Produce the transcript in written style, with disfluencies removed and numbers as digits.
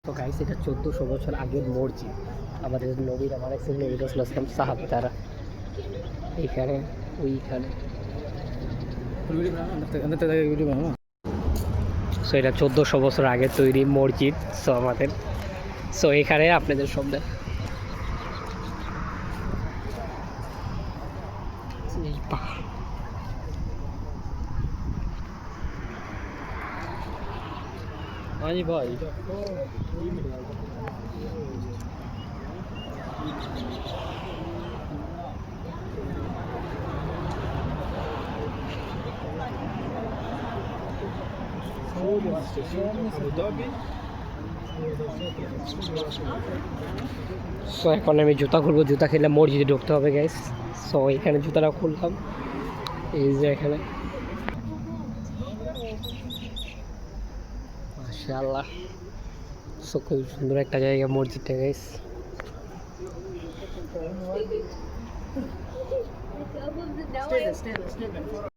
তো গাইস এটা 1400 বছর আগের মসজিদ। আমাদের নবীর আমার নবী রাসূলুল্লাহ সাল্লাল্লাহু আলাইহি ওয়াসাল্লাম সাহাবারা এখানে ওইখানে। সো এটা 1400 বছর আগে তৈরি মসজিদ। সো আমাদের এখানে আপনাদের সব हाँ जी भाई সো এখন আমি জুতা খুলবো। জুতা খেলে মসজিদে ঢুকতে হবে গাইস। সো এখানে জুতাটা খুললাম, এই যে এখানে মাশাআল্লাহ। সো খুব সুন্দর একটা জায়গা মসজিদটা গাইস।